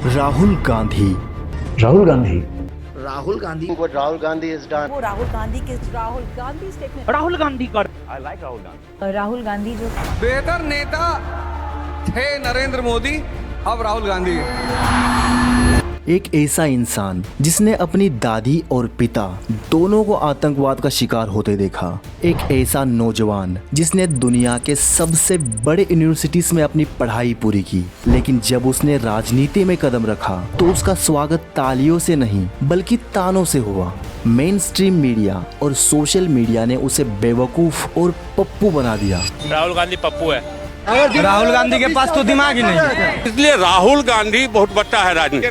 Rahul Gandhi. Rahul Gandhi Rahul Gandhi. What Rahul Gandhi has done. वो राहुल गांधी के Rahul Gandhi statement Rahul Gandhi का राहुल गांधी जो बेहतर नेता थे नरेंद्र मोदी, अब राहुल गांधी एक ऐसा इंसान जिसने अपनी दादी और पिता दोनों को आतंकवाद का शिकार होते देखा। एक ऐसा नौजवान जिसने दुनिया के सबसे बड़े यूनिवर्सिटीज में अपनी पढ़ाई पूरी की, लेकिन जब उसने राजनीति में कदम रखा तो उसका स्वागत तालियों से नहीं बल्कि तानों से हुआ। मेन स्ट्रीम मीडिया और सोशल मीडिया ने उसे बेवकूफ और पप्पू बना दिया। राहुल गांधी पप्पू है। राहुल गांधी के पास तो दिमाग ही नहीं, इसलिए राहुल गांधी बहुत बच्चा है राजनीति।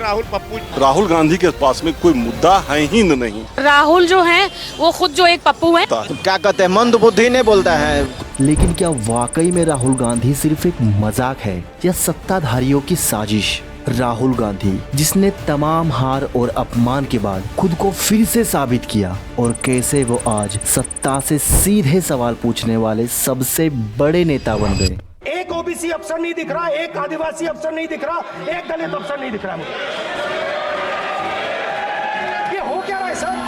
राहुल गांधी के पास में कोई मुद्दा है ही नहीं। राहुल जो है वो खुद जो एक पप्पू है। क्या कहते हैं, मंद बुद्धि नहीं बोलता है। लेकिन क्या वाकई में राहुल गांधी सिर्फ एक मजाक है या सत्ताधारियों की साजिश? राहुल गांधी जिसने तमाम हार और अपमान के बाद खुद को फिर से साबित किया, और कैसे वो आज सत्ता से सीधे सवाल पूछने वाले सबसे बड़े नेता बन गए। एक ओबीसी अफसर नहीं दिख रहा, एक आदिवासी अफसर नहीं दिख रहा, एक दलित अफसर नहीं दिख रहा मुझे। ये हो क्या रहा है सर?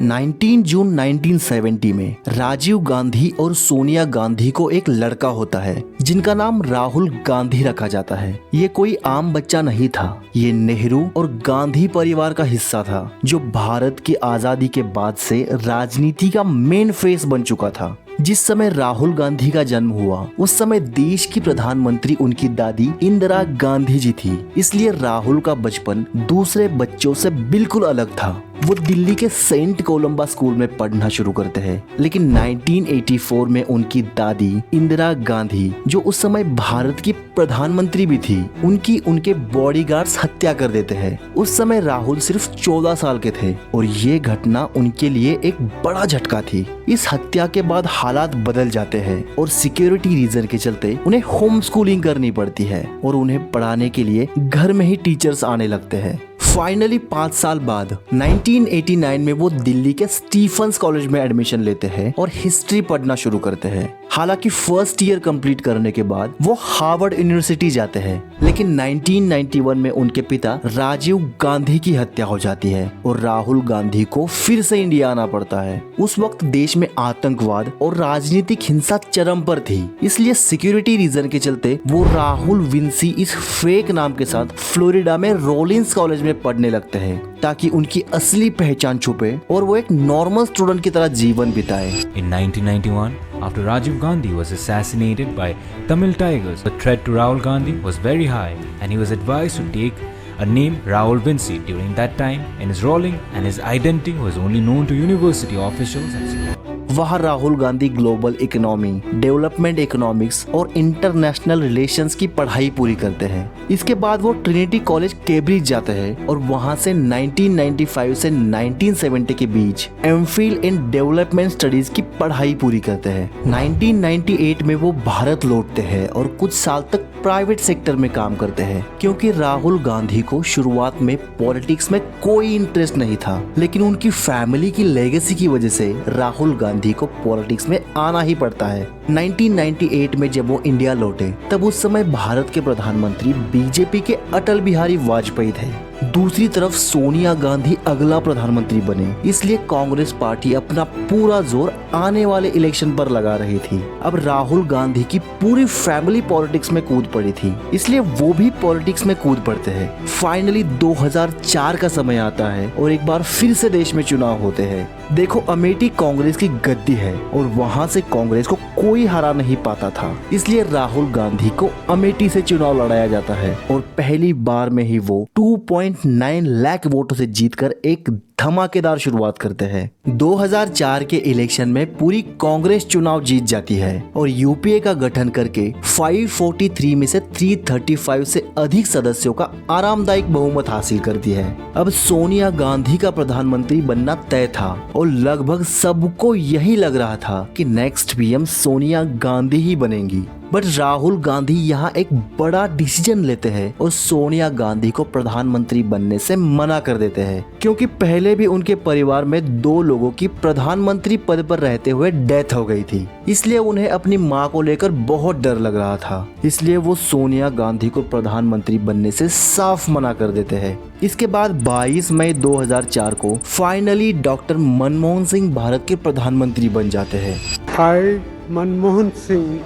19 जून 1970 में राजीव गांधी और सोनिया गांधी को एक लड़का होता है जिनका नाम राहुल गांधी रखा जाता है। ये कोई आम बच्चा नहीं था, ये नेहरू और गांधी परिवार का हिस्सा था जो भारत की आजादी के बाद से राजनीति का मेन फेस बन चुका था। जिस समय राहुल गांधी का जन्म हुआ उस समय देश की प्रधानमंत्री उनकी दादी इंदिरा गांधी जी थी, इसलिए राहुल का बचपन दूसरे बच्चों से बिल्कुल अलग था। वो दिल्ली के सेंट कोलंबा स्कूल में पढ़ना शुरू करते हैं, लेकिन 1984 में उनकी दादी इंदिरा गांधी, जो उस समय भारत की प्रधानमंत्री भी थी, उनके बॉडीगार्ड्स हत्या कर देते हैं। उस समय राहुल सिर्फ 14 साल के थे और ये घटना उनके लिए एक बड़ा झटका थी। इस हत्या के बाद हालात बदल जाते हैं और सिक्योरिटी रीजन के चलते उन्हें होम स्कूलिंग करनी पड़ती है और उन्हें पढ़ाने के लिए घर में ही टीचर्स आने लगते हैं। फाइनली 5 साल बाद 1989 में वो दिल्ली के स्टीफंस कॉलेज में एडमिशन लेते हैं और हिस्ट्री पढ़ना शुरू करते हैं। हालांकि फर्स्ट ईयर कंप्लीट करने के बाद वो हार्वर्ड यूनिवर्सिटी जाते हैं, लेकिन 1991 में उनके पिता राजीव गांधी की हत्या हो जाती है और राहुल गांधी को फिर से इंडिया आना पड़ता है। उस वक्त देश में आतंकवाद और राजनीतिक हिंसा चरम पर थी, इसलिए सिक्योरिटी रीजन के चलते वो राहुल विंसी इस फेक नाम के साथ फ्लोरिडा में रोलिंस कॉलेज में पढ़ने लगते हैं ताकि उनकी असली पहचान छुपे और वो एक नॉर्मल स्टूडेंट की तरह जीवन बिताए। In 1991, after Rajiv Gandhi was assassinated by Tamil Tigers, the threat to Rahul Gandhi was very high and he was advised to take a name Rahul Vinci during that time in his rolling, and his identity was only known to university officials and security. वहाँ Rahul Gandhi global economy, development economics और international relations की पढ़ाई पूरी करते हैं। इसके बाद वो ट्रिनिटी कॉलेज कैम्ब्रिज जाते हैं और वहाँ से 1995 से 1970 के बीच एमफिल इन डेवलपमेंट स्टडीज की पढ़ाई पूरी करते हैं। 1998 में वो भारत लौटते हैं और कुछ साल तक प्राइवेट सेक्टर में काम करते हैं, क्योंकि राहुल गांधी को शुरुआत में पॉलिटिक्स में कोई इंटरेस्ट नहीं था, लेकिन उनकी फैमिली की लेगेसी की वजह से राहुल गांधी को पॉलिटिक्स में आना ही पड़ता है। 1998 में जब वो इंडिया लौटे तब उस समय भारत के प्रधानमंत्री बीजेपी के अटल बिहारी वाजपेयी थे। दूसरी तरफ सोनिया गांधी अगला प्रधानमंत्री बने, इसलिए कांग्रेस पार्टी अपना पूरा जोर आने वाले इलेक्शन पर लगा रही थी। अब राहुल गांधी की पूरी फैमिली पॉलिटिक्स में कूद पड़ी थी, इसलिए वो भी पॉलिटिक्स में कूद पड़ते हैं। फाइनली 2004 का समय आता है और एक बार फिर से देश में चुनाव होते हैं। देखो, अमेठी कांग्रेस की गद्दी है और वहाँ से कांग्रेस को कोई हरा नहीं पाता था, इसलिए राहुल गांधी को अमेठी से चुनाव लड़ाया जाता है और पहली बार में ही वो 2.9 लाख वोटों से जीतकर एक धमाकेदार शुरुआत करते हैं। 2004 के इलेक्शन में पूरी कांग्रेस चुनाव जीत जाती है और यूपीए का गठन करके 543 में से 335 से अधिक सदस्यों का आरामदायक बहुमत हासिल करती है। अब सोनिया गांधी का प्रधानमंत्री बनना तय था और लगभग सबको यही लग रहा था कि नेक्स्ट पीएम सोनिया गांधी ही बनेंगी। बट राहुल गांधी यहाँ एक बड़ा डिसीजन लेते हैं और सोनिया गांधी को प्रधानमंत्री बनने से मना कर देते हैं, क्योंकि पहले भी उनके परिवार में 2 लोगों की प्रधानमंत्री पद पर रहते हुए डेथ हो गई थी। इसलिए उन्हें अपनी मां को लेकर बहुत डर लग रहा था। इसलिए वो सोनिया गांधी को प्रधानमंत्री बनने से साफ मना कर देते हैं। इसके बाद 22 मई 2004 को फाइनली डॉक्टर मनमोहन सिंह भारत के प्रधानमंत्री बन जाते हैं। I, Manmohan Singh,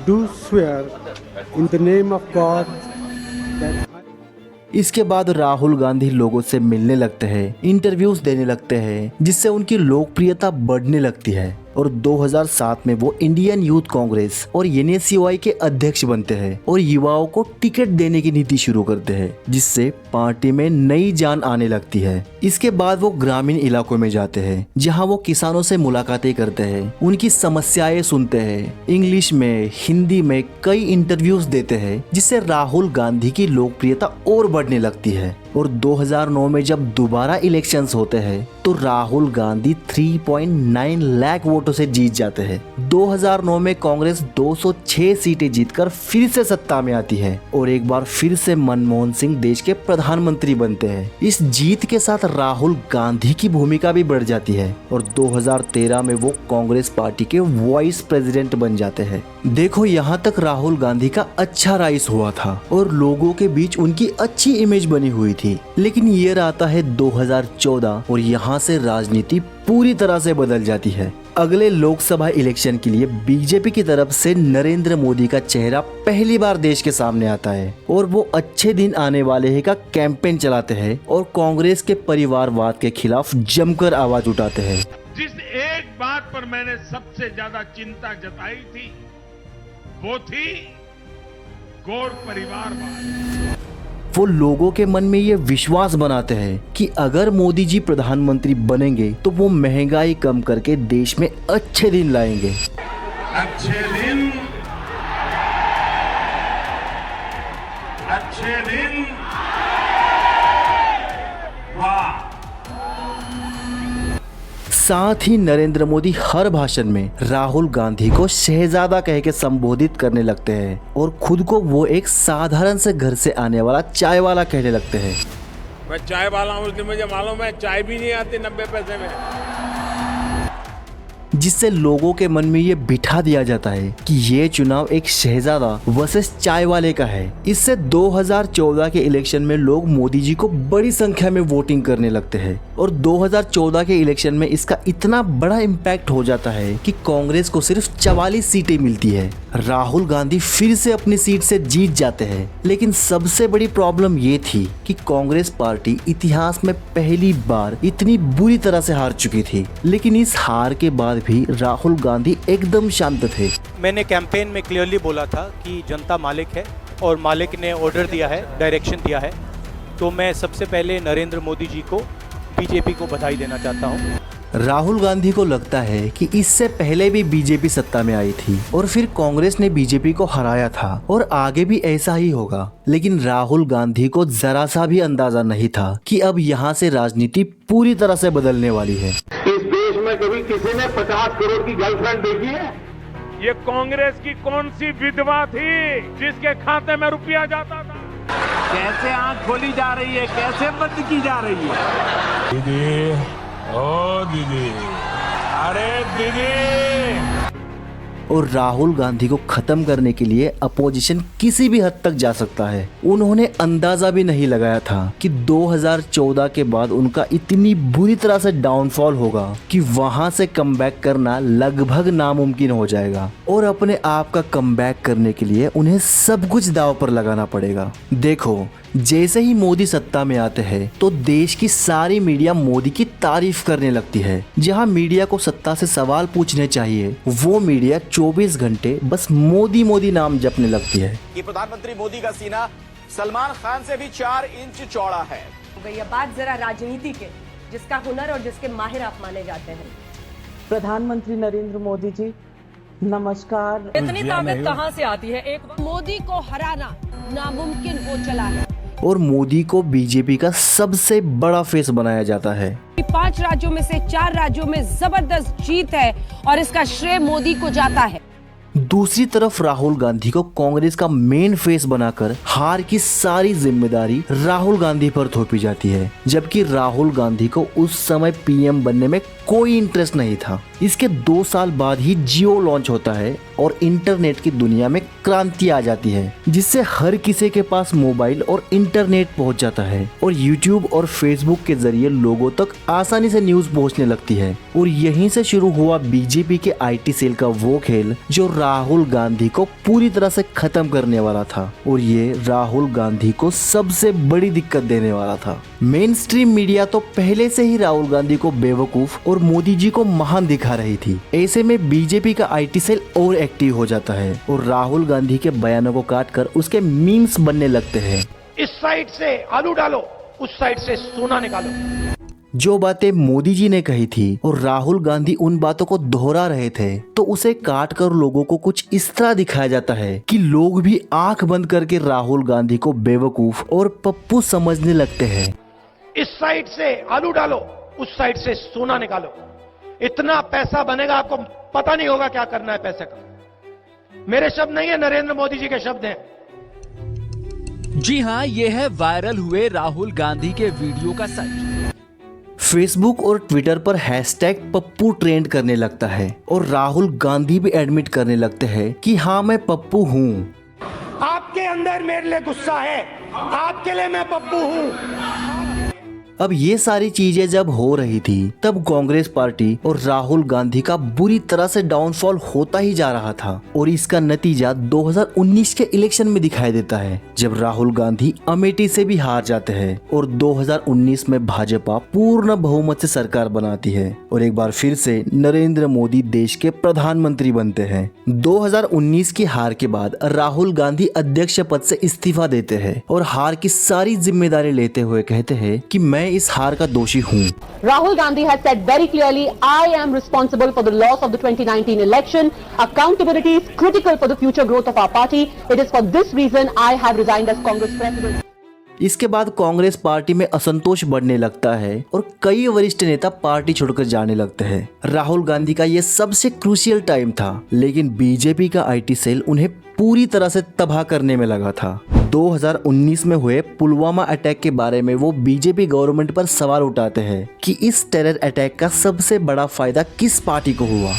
do swear in the name of God that इसके बाद राहुल गांधी लोगों से मिलने लगते हैं, इंटरव्यूज देने लगते हैं, जिससे उनकी लोकप्रियता बढ़ने लगती है और 2007 में वो इंडियन यूथ कांग्रेस और NSUI के अध्यक्ष बनते हैं और युवाओं को टिकट देने की नीति शुरू करते हैं, जिससे पार्टी में नई जान आने लगती है। इसके बाद वो ग्रामीण इलाकों में जाते हैं, जहां वो किसानों से मुलाकातें करते हैं, उनकी समस्याएं सुनते हैं, इंग्लिश में, हिंदी में कई इंटरव्यूज देते हैं, जिससे राहुल गांधी की लोकप्रियता और बढ़ने लगती है। और 2009 में जब दोबारा इलेक्शंस होते हैं तो राहुल गांधी 3.9 लाख वोटों से जीत जाते हैं। 2009 में कांग्रेस 206 सीटें जीतकर फिर से सत्ता में आती है और एक बार फिर से मनमोहन सिंह देश के प्रधानमंत्री बनते हैं। इस जीत के साथ राहुल गांधी की भूमिका भी बढ़ जाती है और 2013 में वो कांग्रेस पार्टी के वाइस प्रेसिडेंट बन जाते हैं। देखो, यहाँ तक राहुल गांधी का अच्छा राइज हुआ था और लोगों के बीच उनकी अच्छी इमेज बनी हुई थी। लेकिन ये आता है 2014 और यहाँ से राजनीति पूरी तरह से बदल जाती है। अगले लोकसभा इलेक्शन के लिए बीजेपी की तरफ से नरेंद्र मोदी का चेहरा पहली बार देश के सामने आता है और वो अच्छे दिन आने वाले हैं का कैंपेन चलाते हैं और कांग्रेस के परिवारवाद के खिलाफ जमकर आवाज उठाते हैं। जिस एक बात पर मैंने सबसे ज्यादा चिंता जताई थी वो थी गौर परिवारवाद। वो लोगों के मन में ये विश्वास बनाते हैं कि अगर मोदी जी प्रधानमंत्री बनेंगे तो वो महंगाई कम करके देश में अच्छे दिन लाएंगे। अच्छे दिन वाह। साथ ही नरेंद्र मोदी हर भाषण में राहुल गांधी को शहजादा कह के संबोधित करने लगते हैं और खुद को वो एक साधारण से घर से आने वाला चाय वाला कहने लगते हैं। मैं चाय वाला हूँ, लेकिन मुझे मालूम है चाय भी नहीं आती 90 पैसे में। जिससे लोगों के मन में ये बिठा दिया जाता है कि ये चुनाव एक शहजादा वर्सेस चाय वाले का है। इससे 2014 के इलेक्शन में लोग मोदी जी को बड़ी संख्या में वोटिंग करने लगते हैं और 2014 के इलेक्शन में इसका इतना बड़ा इम्पैक्ट हो जाता है कि कांग्रेस को सिर्फ 44 सीटें मिलती है। राहुल गांधी फिर से अपनी सीट से जीत जाते हैं, लेकिन सबसे बड़ी प्रॉब्लम ये थी कि कांग्रेस पार्टी इतिहास में पहली बार इतनी बुरी तरह से हार चुकी थी। लेकिन इस हार के बाद भी राहुल गांधी एकदम शांत थे। मैंने कैंपेन में क्लियरली बोला था कि जनता मालिक है और मालिक ने ऑर्डर दिया है, डायरेक्शन दिया है। तो मैं सबसे पहले नरेंद्र मोदी जी को, बीजेपी को बधाई देना चाहता हूँ। राहुल गांधी को लगता है कि इससे पहले भी बीजेपी सत्ता में आई थी और फिर कांग्रेस ने बीजेपी को हराया था और आगे भी ऐसा ही होगा। लेकिन राहुल गांधी को जरा सा भी अंदाजा नहीं था कि अब यहाँ से राजनीति पूरी तरह से बदलने वाली है। इस देश में कभी किसी ने 50 करोड़ की गर्लफ्रेंड देखी है? ये कांग्रेस की कौन सी विधवा थी जिसके खाते में रुपया जाता था? कैसे आंख खोली जा रही है, कैसे बंद की जा रही है? दीदी, ओ दीदी, अरे दीदी। और राहुल गांधी को खत्म करने के लिए अपोजिशन किसी भी हद तक जा सकता है। उन्होंने अंदाजा भी नहीं लगाया था कि 2014 के बाद उनका इतनी बुरी तरह से डाउनफॉल होगा कि वहां से कमबैक करना लगभग नामुमकिन हो जाएगा और अपने आप का कमबैक करने के लिए उन्हें सब कुछ दांव पर लगाना पड़ेगा। देखो, जैसे ही मोदी सत्ता में आते हैं तो देश की सारी मीडिया मोदी की तारीफ करने लगती है। जहां मीडिया को सत्ता से सवाल पूछने चाहिए, वो मीडिया 24 घंटे बस मोदी मोदी नाम जपने लगती है। कि प्रधानमंत्री मोदी का सीना सलमान खान से भी 4 इंच चौड़ा है। ये बात जरा राजनीति के, जिसका हुनर और जिसके माहिर आप माने जाते हैं। प्रधानमंत्री नरेंद्र मोदी जी, नमस्कार। इतनी ताकत कहां से आती है? एक मोदी को हराना नामुमकिन हो चला है और मोदी को बीजेपी का सबसे बड़ा फेस बनाया जाता है। 5 राज्यों में से 4 राज्यों में जबरदस्त जीत है और इसका श्रेय मोदी को जाता है। दूसरी तरफ राहुल गांधी को कांग्रेस का मेन फेस बनाकर हार की सारी जिम्मेदारी राहुल गांधी पर थोपी जाती है, जबकि राहुल गांधी को उस समय पीएम बनने में कोई इंटरेस्ट नहीं था। इसके 2 साल बाद ही जियो लॉन्च होता है और इंटरनेट की दुनिया में क्रांति आ जाती है, जिससे हर किसी के पास मोबाइल और इंटरनेट पहुंच जाता है और यूट्यूब और फेसबुक के जरिए लोगों तक आसानी से न्यूज पहुंचने लगती है। और यहीं से शुरू हुआ बीजेपी के आईटी सेल का वो खेल जो राहुल गांधी को पूरी तरह से खत्म करने वाला था, और ये राहुल गांधी को सबसे बड़ी दिक्कत देने वाला था। मेन स्ट्रीम मीडिया तो पहले से ही राहुल गांधी को बेवकूफ और मोदी जी को महान दिखा रही थी। ऐसे में बीजेपी का आईटी सेल और एक्टिव हो जाता है और राहुल गांधी के बयानों को काटकर उसके मीम्स बनने लगते हैं। इस साइड से आलू डालो, उस साइड से सोना निकालो। जो बातें मोदी जी ने कही थी और राहुल गांधी उन बातों को दोहरा रहे थे, तो उसे काट कर लोगों को कुछ इस तरह दिखाया जाता है कि लोग भी आंख बंद करके राहुल गांधी को बेवकूफ और पप्पू समझने लगते हैं। इस साइड से आलू डालो, उस साइड से सोना निकालो। इतना पैसा बनेगा, आपको पता नहीं होगा क्या करना है पैसे का। मेरे शब्द नहीं है, नरेंद्र मोदी जी के शब्द हैं। जी हां, ये है वायरल हुए राहुल गांधी के वीडियो का सच। फेसबुक और ट्विटर पर हैशटैग पप्पू ट्रेंड करने लगता है और राहुल गांधी भी एडमिट करने लगते हैं कि हाँ, मैं पप्पू हूँ। आपके अंदर मेरे लिए गुस्सा है, आपके लिए मैं पप्पू हूँ। अब ये सारी चीजें जब हो रही थी, तब कांग्रेस पार्टी और राहुल गांधी का बुरी तरह से डाउनफॉल होता ही जा रहा था और इसका नतीजा 2019 के इलेक्शन में दिखाई देता है, जब राहुल गांधी अमेठी से भी हार जाते हैं और 2019 में भाजपा पूर्ण बहुमत से सरकार बनाती है और एक बार फिर से नरेंद्र मोदी देश के प्रधानमंत्री बनते हैं। 2019 की हार के बाद राहुल गांधी अध्यक्ष पद से इस्तीफा देते हैं और हार की सारी जिम्मेदारी लेते हुए कहते हैं कि मैं इस हार का दोषी हूँ। Rahul Gandhi has said very clearly, I am responsible for the loss of the 2019 election. Accountability is critical for the future growth of our party. It is for this reason I have resigned as Congress president. इसके बाद Congress party में असंतोष बढ़ने लगता है और कई वरिष्ठ नेता पार्टी छोड़कर जाने लगते हैं। राहुल गांधी का ये सबसे क्रूशियल टाइम था, लेकिन बीजेपी का आईटी सेल उन्हें पूरी तरह से तबाह करने में लगा था। 2019 में हुए पुलवामा अटैक के बारे में वो बीजेपी गवर्नमेंट पर सवाल उठाते हैं कि इस टेरर अटैक का सबसे बड़ा फायदा किस पार्टी को हुआ।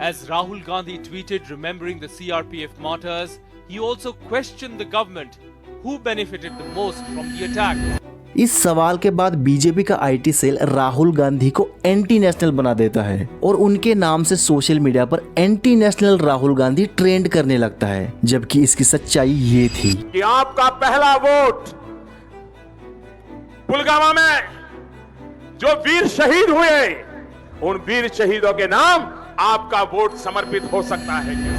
As Rahul Gandhi tweeted remembering the CRPF martyrs, he also questioned the government who benefited the most from the attack. इस सवाल के बाद बीजेपी का आईटी सेल राहुल गांधी को एंटी नेशनल बना देता है और उनके नाम से सोशल मीडिया पर anti national Rahul Gandhi trend करने लगता है, जबकि इसकी सच्चाई ये थी कि आपका पहला वोट पुलवामा में जो वीर शहीद हुए, उन वीर शहीदों के नाम आपका वोट समर्पित हो सकता है।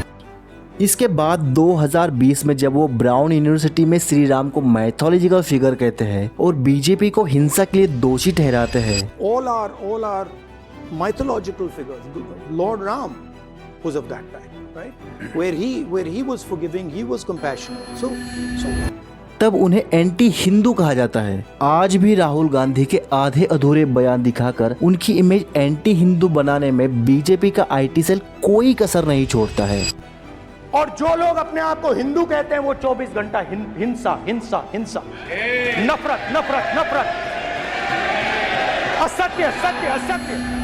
इसके बाद 2020 में जब वो ब्राउन यूनिवर्सिटी में श्री राम को मैथोलॉजिकल फिगर कहते हैं और बीजेपी को हिंसा के लिए दोषी ठहराते हैं। All are mythological figures. Lord Ram was of that time, right? Where he was forgiving, he was compassionate. So तब उन्हें एंटी हिंदू कहा जाता है। आज भी राहुल गांधी के आधे अधूरे बयान दिखाकर उनकी इमेज एंटी हिंदू बनाने में बीजेपी का आईटी सेल कोई कसर नहीं छोड़ता है। और जो लोग अपने आप को हिंदू कहते हैं वो 24 घंटा हिंसा हिंसा हिंसा, नफरत नफरत नफरत, असत्य सत्य असत्य।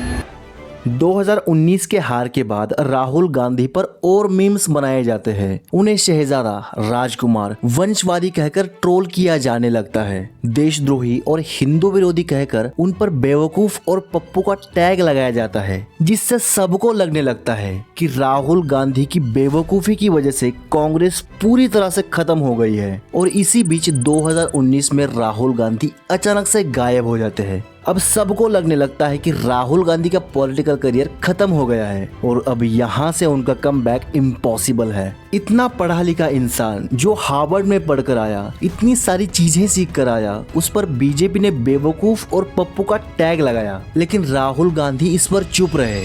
2019 के हार के बाद राहुल गांधी पर और मीम्स बनाए जाते हैं। उन्हें शहजादा, राजकुमार, वंशवादी कहकर ट्रोल किया जाने लगता है। देशद्रोही और हिंदू विरोधी कहकर उन पर बेवकूफ और पप्पू का टैग लगाया जाता है, जिससे सबको लगने लगता है कि राहुल गांधी की बेवकूफी की वजह से कांग्रेस पूरी तरह से खत्म हो गई है। और इसी बीच 2019 में राहुल गांधी अचानक से गायब हो जाते हैं। अब सबको लगने लगता है कि राहुल गांधी का पॉलिटिकल करियर खत्म हो गया है और अब यहाँ से उनका कमबैक इम्पॉसिबल है। इतना पढ़ा लिखा इंसान जो हार्वर्ड में पढ़कर आया, इतनी सारी चीजें सीख कर आया, उस पर बीजेपी ने बेवकूफ और पप्पू का टैग लगाया, लेकिन राहुल गांधी इस पर चुप रहे।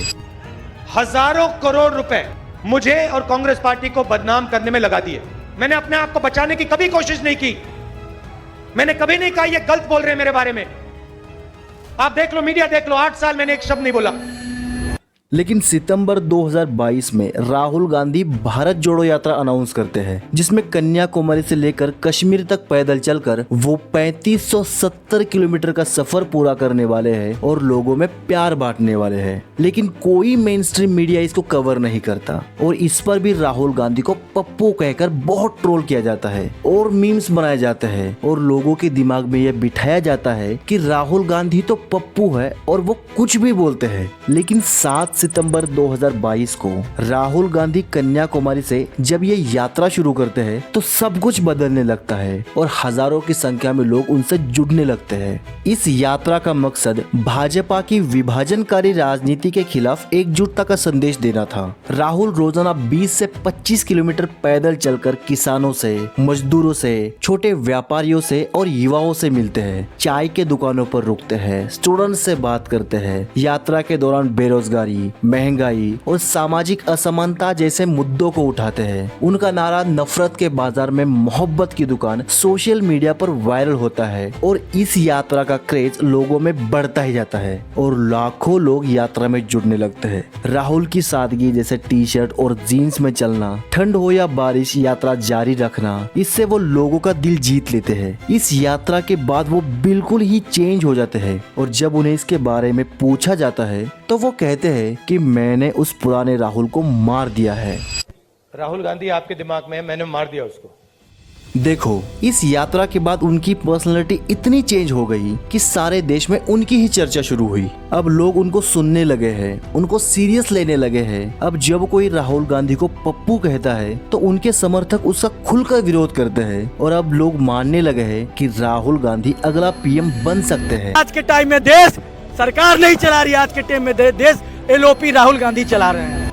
हजारों करोड़ रुपए मुझे और कांग्रेस पार्टी को बदनाम करने में लगा दिए। मैंने अपने आप को बचाने की कभी कोशिश नहीं की। मैंने कभी नहीं कहा ये गलत बोल रहे हैं मेरे बारे में। आप देख लो, मीडिया देख लो, 8 साल मैंने एक शब्द नहीं बोला। लेकिन सितंबर 2022 में राहुल गांधी भारत जोड़ो यात्रा अनाउंस करते हैं, जिसमें कन्याकुमारी से लेकर कश्मीर तक पैदल चलकर वो 3570 किलोमीटर का सफर पूरा करने वाले हैं और लोगों में प्यार बांटने वाले हैं। लेकिन कोई मेन स्ट्रीम मीडिया इसको कवर नहीं करता और इस पर भी राहुल गांधी को पप्पू कहकर बहुत ट्रोल किया जाता है और मीम्स बनाए जाते हैं और लोगों के दिमाग में यह बिठाया जाता है कि राहुल गांधी तो पप्पू है और वो कुछ भी बोलते हैं। लेकिन 7 सितंबर 2022 को राहुल गांधी कन्याकुमारी से जब ये यात्रा शुरू करते हैं तो सब कुछ बदलने लगता है और हजारों की संख्या में लोग उनसे जुड़ने लगते हैं। इस यात्रा का मकसद भाजपा की विभाजनकारी राजनीति के खिलाफ एकजुटता का संदेश देना था। राहुल रोजाना 20 से 25 किलोमीटर पैदल चलकर किसानों से, मजदूरों से, छोटे व्यापारियों से और युवाओं से मिलते हैं, चाय के दुकानों पर रुकते हैं, स्टूडेंट से बात करते हैं। यात्रा के दौरान बेरोजगारी, महंगाई और सामाजिक असमानता जैसे मुद्दों को उठाते हैं। उनका नारा नफरत के बाजार में मोहब्बत की दुकान सोशल मीडिया पर वायरल होता है और इस यात्रा का क्रेज लोगों में बढ़ता ही जाता है और लाखों लोग यात्रा में जुड़ने लगते हैं। राहुल की सादगी जैसे टी शर्ट और जीन्स में चलना, ठंड हो या बारिश यात्रा जारी रखना, इससे वो लोगों का दिल जीत लेते हैं। इस यात्रा के बाद वो बिल्कुल ही चेंज हो जाते हैं और जब उन्हें इसके बारे में पूछा जाता है तो वो कहते हैं कि मैंने उस पुराने राहुल को मार दिया है। राहुल गांधी आपके दिमाग में है, मैंने मार दिया उसको। देखो, इस यात्रा के बाद उनकी पर्सनालिटी इतनी चेंज हो गई कि सारे देश में उनकी ही चर्चा शुरू हुई। अब लोग उनको सुनने लगे हैं, उनको सीरियस लेने लगे हैं। अब जब कोई राहुल गांधी को पप्पू कहता है तो उनके समर्थक उसका खुलकर विरोध करते हैं और अब लोग मानने लगे हैं कि राहुल गांधी अगला पीएम बन सकते हैं। आज के टाइम में देश सरकार नहीं चला रही, आज के टाइम में देश एलओपी राहुल गांधी चला रहे हैं।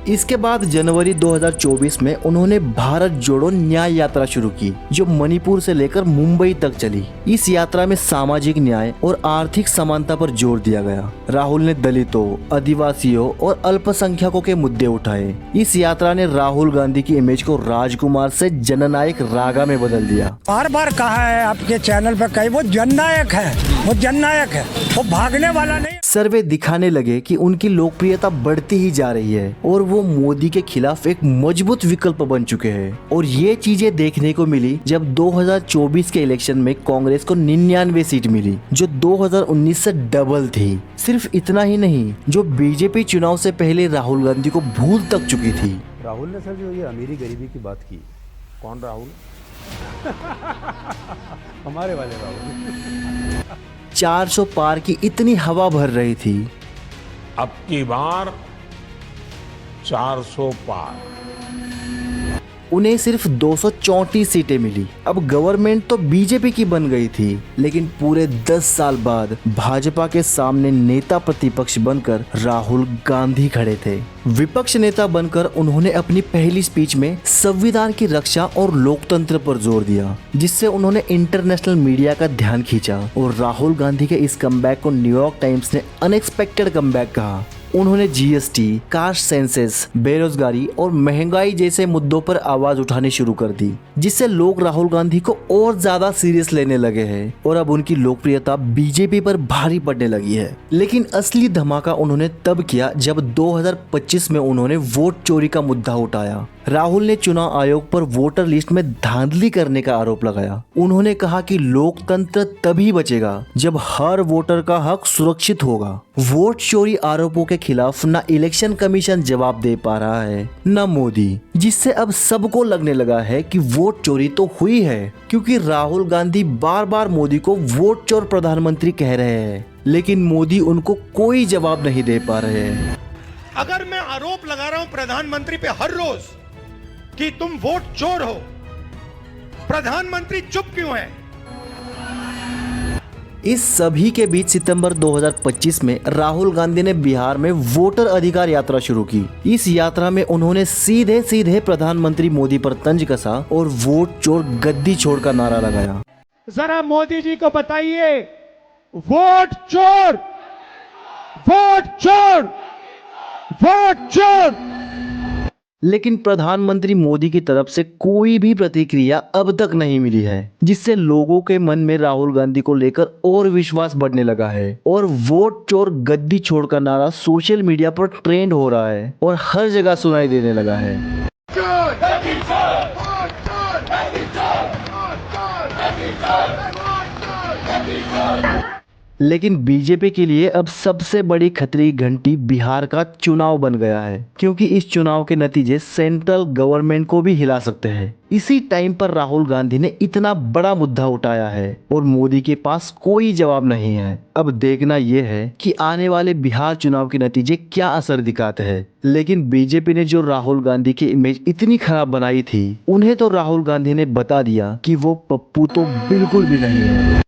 इसके बाद जनवरी 2024 में उन्होंने भारत जोड़ो न्याय यात्रा शुरू की, जो मणिपुर से लेकर मुंबई तक चली। इस यात्रा में सामाजिक न्याय और आर्थिक समानता पर जोर दिया गया। राहुल ने दलितों, आदिवासियों और अल्पसंख्यकों के मुद्दे उठाए। इस यात्रा ने राहुल गांधी की इमेज को राजकुमार से जननायक रागा में बदल दिया। बार बार कहा है आपके चैनल पर, कहीं वो जननायक है, वो जननायक है, वो भागने वाला नहीं। सर्वे दिखाने लगे कि उनकी लोकप्रियता बढ़ती ही जा रही है और वो मोदी के खिलाफ एक मजबूत विकल्प बन चुके हैं। और ये चीजें देखने को मिली जब 2024 के इलेक्शन में कांग्रेस को 99 सीट मिली, जो 2019 से डबल थी। सिर्फ इतना ही नहीं, जो बीजेपी चुनाव से पहले राहुल गांधी को भूल तक चुकी थी। राहुल ने सर जो ये अमीरी गरीबी की बात की, कौन राहुल? हमारे वाले राहुल। 400 पार की इतनी हवा भर रही थी। अब की बार 400 पार। उन्हें सिर्फ 234 सीटें मिली। अब गवर्नमेंट तो बीजेपी की बन गई थी, लेकिन पूरे 10 साल बाद भाजपा के सामने नेता प्रतिपक्ष बनकर राहुल गांधी खड़े थे। विपक्ष नेता बनकर उन्होंने अपनी पहली स्पीच में संविधान की रक्षा और लोकतंत्र पर जोर दिया, जिससे उन्होंने इंटरनेशनल मीडिया का ध्यान खींचा और राहुल गांधी के इस कमबैक को न्यूयॉर्क टाइम्स ने अनएक्सपेक्टेड कमबैक कहा। उन्होंने जीएसटी, कास्ट सेंसस, बेरोजगारी और महंगाई जैसे मुद्दों पर आवाज उठानी शुरू कर दी, जिससे लोग राहुल गांधी को और ज्यादा सीरियस लेने लगे हैं और अब उनकी लोकप्रियता बीजेपी पर भारी पड़ने लगी है। लेकिन असली धमाका उन्होंने तब किया जब 2025 में उन्होंने वोट चोरी का मुद्दा उठाया। राहुल ने चुनाव आयोग पर वोटर लिस्ट में धांधली करने का आरोप लगाया। उन्होंने कहा कि लोकतंत्र तभी बचेगा जब हर वोटर का हक सुरक्षित होगा। वोट चोरी आरोपों के खिलाफ न इलेक्शन कमीशन जवाब दे पा रहा है न मोदी, जिससे अब सबको लगने लगा है कि वोट चोरी तो हुई है, क्योंकि राहुल गांधी बार बार मोदी को वोट चोर प्रधानमंत्री कह रहे हैं, लेकिन मोदी उनको कोई जवाब नहीं दे पा रहे हैं। अगर मैं आरोप लगा रहा हूं प्रधानमंत्री पे हर रोज कि तुम वोट चोर हो, प्रधानमंत्री चुप क्यों है? इस सभी के बीच सितंबर 2025 में राहुल गांधी ने बिहार में वोटर अधिकार यात्रा शुरू की। इस यात्रा में उन्होंने सीधे सीधे प्रधानमंत्री मोदी पर तंज कसा और वोट चोर गद्दी छोड़ का नारा लगाया। जरा मोदी जी को बताइए, वोट चोर, वोट चोर, वोट चोर। लेकिन प्रधानमंत्री मोदी की तरफ से कोई भी प्रतिक्रिया अब तक नहीं मिली है, जिससे लोगों के मन में राहुल गांधी को लेकर और विश्वास बढ़ने लगा है और वोट चोर गद्दी छोड़ का नारा सोशल मीडिया पर ट्रेंड हो रहा है और हर जगह सुनाई देने लगा है। लेकिन बीजेपी के लिए अब सबसे बड़ी खतरे की घंटी बिहार का चुनाव बन गया है, क्योंकि इस चुनाव के नतीजे सेंट्रल गवर्नमेंट को भी हिला सकते हैं। इसी टाइम पर राहुल गांधी ने इतना बड़ा मुद्दा उठाया है और मोदी के पास कोई जवाब नहीं है। अब देखना यह है कि आने वाले बिहार चुनाव के नतीजे क्या असर दिखाते हैं। लेकिन बीजेपी ने जो राहुल गांधी की इमेज इतनी खराब बनाई थी, उन्हें तो राहुल गांधी ने बता दिया कि वो पप्पू तो बिल्कुल भी नहीं है।